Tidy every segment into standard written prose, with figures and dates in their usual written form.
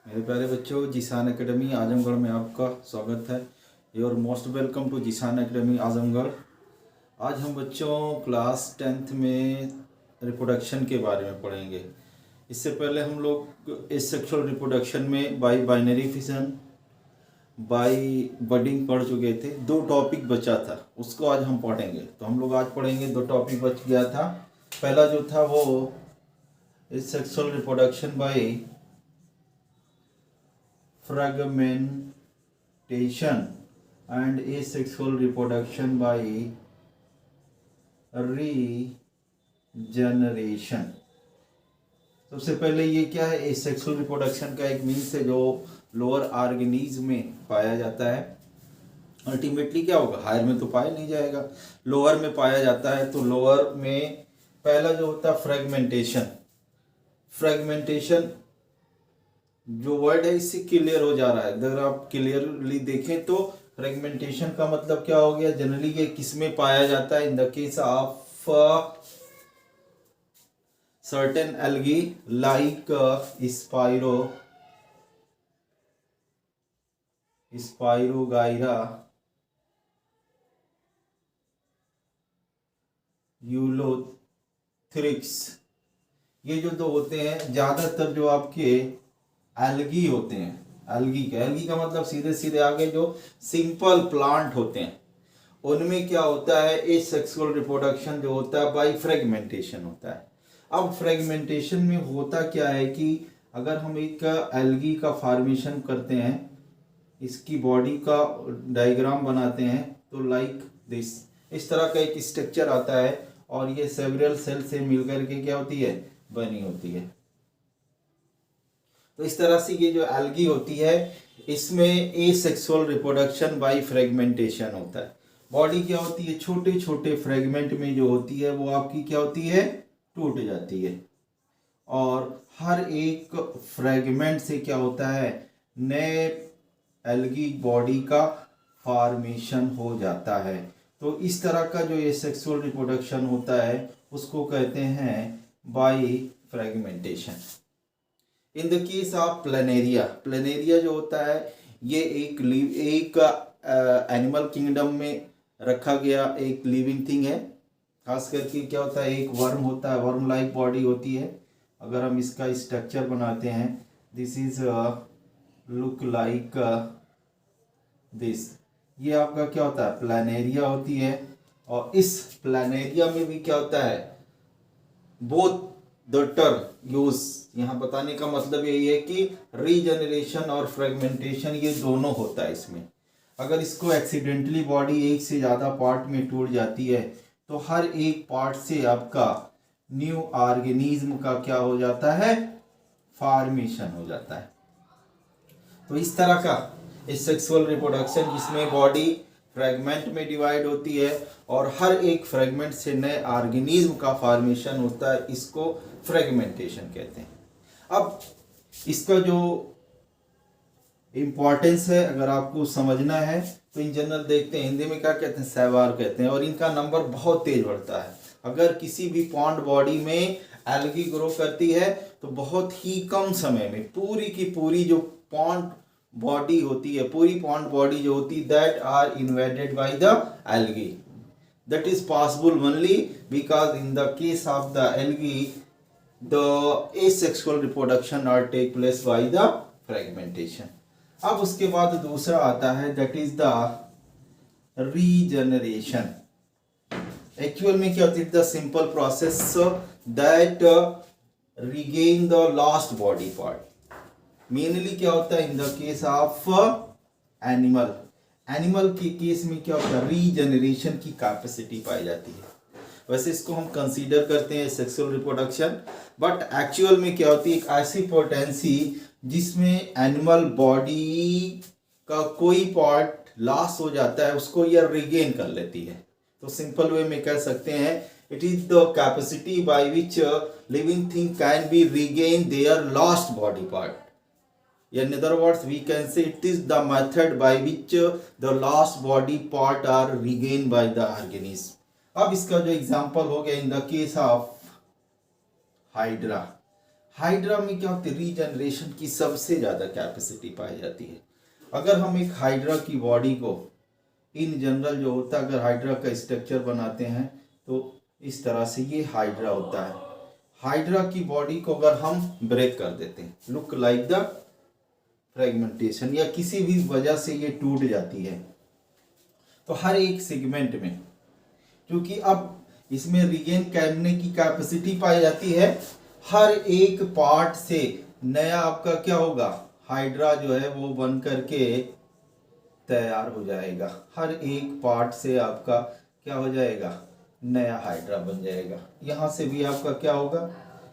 मेरे प्यारे बच्चों, जिसान एकेडमी आजमगढ़ में आपका स्वागत है। योर मोस्ट वेलकम टू जिसान एकेडमी आजमगढ़। आज हम बच्चों क्लास 10th में रिप्रोडक्शन के बारे में पढ़ेंगे। इससे पहले हम लोग एसेक्सुअल रिप्रोडक्शन में by binary fission, by budding पढ़ चुके थे। 2 टॉपिक बचा था, उसको आज हम पढ़ेंगे। तो हम लोग आज पढ़ेंगे, 2 टॉपिक बच गया था। पहला जो था वो asexual reproduction by fragmentation and asexual reproduction by regeneration। सबसे पहले ये क्या है, एसेक्सुअल रिप्रोडक्शन का एक मीन्स है जो लोअर ऑर्गेनिज्म में पाया जाता है। अल्टीमेटली क्या होगा, हायर में तो पाया नहीं जाएगा, लोअर में पाया जाता है। तो लोअर में पहला जो होता है फ्रेगमेंटेशन। फ्रेगमेंटेशन जो वर्ड है इससे क्लियर हो जा रहा है। अगर आप क्लियरली देखें तो फ्रेगमेंटेशन का मतलब क्या हो गया, जनरली ये किसमें पाया जाता है। इन the case of certain algae like spirogyra, Ulothrix, ये जो 2 होते हैं, ज्यादातर जो आपके एल्गी होते हैं। एल्गी का मतलब सीधे सीधे आगे जो सिंपल प्लांट होते हैं, उनमें क्या होता है, एसेक्सुअल रिप्रोडक्शन जो होता है बाय फ्रेगमेंटेशन होता है। अब फ्रेगमेंटेशन में होता क्या है कि अगर हम एक एल्गी का फॉर्मेशन करते हैं, इसकी बॉडी का डायग्राम बनाते हैं, तो लाइक दिस, इस तरह का एक स्ट्रक्चर आता है और ये सेवरल सेल से मिलकर के क्या होती है, बनी होती है। तो इस तरह से ये जो एल्गी होती है, इसमें एसेक्सुअल रिप्रोडक्शन बाय फ्रेगमेंटेशन होता है। बॉडी क्या होती है, छोटे छोटे फ्रेगमेंट में जो होती है वो आपकी क्या होती है, टूट जाती है। और हर एक फ्रेगमेंट से क्या होता है, नए एल्गी बॉडी का फॉर्मेशन हो जाता है। तो इस तरह का जो एसेक्सुअल रिप्रोडक्शन होता है उसको कहते हैं by fragmentation. In the case of planaria जो होता है, ये एक एनिमल किंगडम में रखा गया एक लिविंग थिंग है। खास करके क्या होता है, एक वर्म होता है, वर्म लाइक बॉडी होती है। अगर हम इसका स्ट्रक्चर बनाते हैं, this is look like this, ये आपका क्या होता है, प्लेनेरिया होती है। और इस प्लेनेरिया में भी क्या होता है, बोथ द टर्म यूज, यहाँ बताने का मतलब यही है कि रीजनरेशन और फ्रेगमेंटेशन ये दोनों होता है इसमें। अगर इसको एक्सीडेंटली बॉडी एक से ज़्यादा पार्ट में टूट जाती है, तो हर एक पार्ट से आपका न्यू ऑर्गेनिज्म का क्या हो जाता है, फॉर्मेशन हो जाता है। तो इस तरह का एसेक्सुअल रिप्रोडक्शन, जिसमें बॉडी फ्रेगमेंट में डिवाइड होती है और हर एक फ्रेगमेंट से नए ऑर्गेनिज्म का फॉर्मेशन होता है, इसको फ्रेगमेंटेशन कहते हैं। अब इसका जो इम्पोर्टेंस है, अगर आपको समझना है तो इन जनरल देखते हैं, हिंदी में क्या कहते हैं, सहवार कहते हैं। और इनका नंबर बहुत तेज बढ़ता है। अगर किसी भी पॉन्ड बॉडी में एल्गी ग्रो करती है तो बहुत ही कम समय में पूरी की पूरी जो पॉन्ड बॉडी होती है, पूरी पॉन्ड बॉडी जो होती है, that are invaded by the algae. That is possible only because in the case of the algae the asexual reproduction are take place by the fragmentation। अब उसके बाद दूसरा आता है, that is the regeneration। Actual में क्या होती है, the simple process that regain the lost body part। Mainly क्या होता है, इन द केस ऑफ एनिमल के केस में क्या होता है, रीजनरेशन की कैपेसिटी पाई जाती है। वैसे इसको हम कंसीडर करते हैं सेक्सुअल रिप्रोडक्शन, बट एक्चुअल में क्या होती है, एक ऐसी पोटेंसी जिसमें एनिमल बॉडी का कोई पार्ट लॉस हो जाता है, उसको यह रिगेन कर लेती है। तो सिंपल वे में कह सकते हैं, it is the capacity by which living thing can be regain their lost body part. In other words, we can say it is the method by which the lost body part are regained by the organism। अब इसका जो example हो गया, इन the case of hydra. Hydra में क्या होती है, regeneration की सबसे ज़्यादा कैपेसिटी पाई जाती है। अगर हम एक हाइड्रा की बॉडी को इन जनरल जो होता है, अगर हाइड्रा का स्ट्रक्चर बनाते हैं तो इस तरह से ये हाइड्रा होता है। हाइड्रा की बॉडी को अगर हम ब्रेक कर देते हैं, लुक लाइक द फ्रेगमेंटेशन, या किसी भी वजह से ये टूट जाती है, तो हर एक सेगमेंट में, क्योंकि अब इसमें रिगेन करने की कैपेसिटी पाई जाती है, हर एक पार्ट से नया आपका क्या होगा, हाइड्रा जो है वो बन करके तैयार हो जाएगा। हर एक पार्ट से आपका क्या हो जाएगा, नया हाइड्रा बन जाएगा। यहाँ से भी आपका क्या होगा,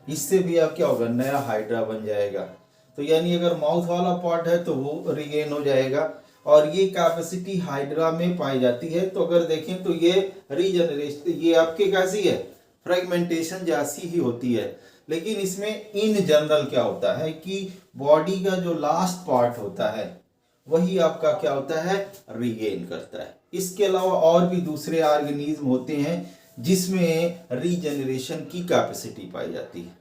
इससे भी आप क्या होगा, नया हाइड्रा बन जाएगा। तो यानी अगर माउथ वाला पार्ट है तो वो रिगेन हो जाएगा, और ये कैपेसिटी हाइड्रा में पाई जाती है। तो अगर देखें तो ये रीजनरेशन, ये आपके कैसी है, फ्रेगमेंटेशन जैसी ही होती है। लेकिन इसमें इन जनरल क्या होता है कि बॉडी का जो लास्ट पार्ट होता है वही आपका क्या होता है, रिगेन करता है। इसके अलावा और भी दूसरे ऑर्गेनिज्म होते हैं जिसमें रीजनरेशन की कैपेसिटी पाई जाती है।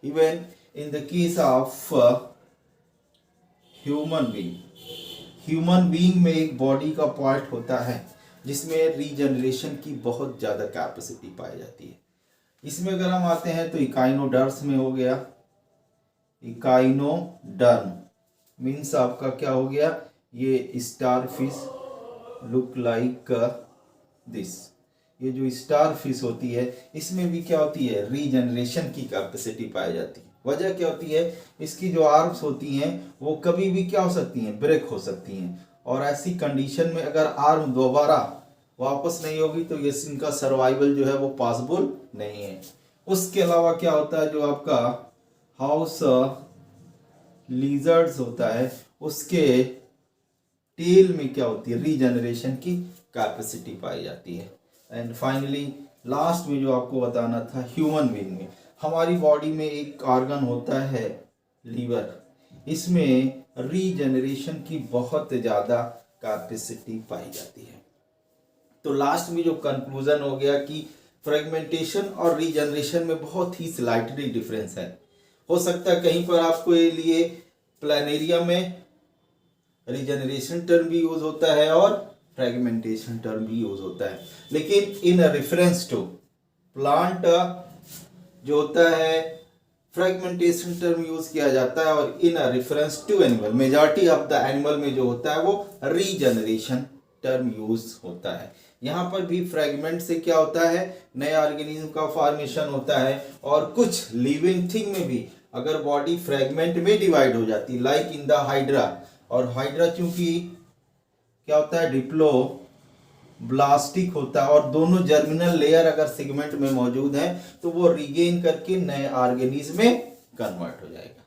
Even in the case of human being में एक बॉडी का पार्ट होता है जिसमें रीजनरेशन की बहुत ज़्यादा कैपेसिटी पाई जाती है। इसमें अगर हम आते हैं तो इकाइनोडर्म्स में हो गया, इकाइनोडर्म मीन्स आपका क्या हो गया, ये star fish look like this. ये जो स्टार फिश होती है इसमें भी क्या होती है, रीजनरेशन की कैपेसिटी पाई जाती है। वजह क्या होती है, इसकी जो आर्म्स होती हैं वो कभी भी क्या हो सकती हैं, ब्रेक हो सकती हैं, और ऐसी कंडीशन में अगर आर्म दोबारा वापस नहीं होगी तो ये इनका सर्वाइवल जो है वो पॉसिबल नहीं है। उसके अलावा क्या होता है, जो आपका हाउस लिजर्ड्स होता है उसके टेल में क्या होती है, रीजनरेशन की कैपेसिटी पाई जाती है। एंड फाइनली लास्ट में जो आपको बताना था, ह्यूमन बीइंग में हमारी बॉडी में एक ऑर्गन होता है लीवर, इसमें रीजनरेशन की बहुत ज़्यादा कैपेसिटी पाई जाती है। तो लास्ट में जो कंक्लूजन हो गया कि फ्रेगमेंटेशन और रीजनरेशन में बहुत ही स्लाइटली डिफरेंस है। हो सकता है कहीं पर आपको ये लिए प्लानेरिया में रीजनरेशन टर्म भी यूज होता है और फ्रेगमेंटेशन टर्म भी यूज होता है, लेकिन इन रेफरेंस टू प्लांट जो होता है फ्रेगमेंटेशन टर्म यूज किया जाता है, और in reference to animal, majority of the animal में जो होता है वो रीजनरेशन टर्म यूज होता है। यहाँ पर भी फ्रेगमेंट से क्या होता है, नए ऑर्गेनिज्म का फॉर्मेशन होता है, और कुछ लिविंग थिंग में भी अगर बॉडी फ्रेगमेंट में डिवाइड हो जाती है, लाइक इन द हाइड्रा, और हाइड्रा चूंकि क्या होता है, डिप्लो ब्लास्टिक होता है, और दोनों जर्मिनल लेयर अगर सेगमेंट में मौजूद है तो वो रिगेन करके नए ऑर्गेनिज्म में कन्वर्ट हो जाएगा।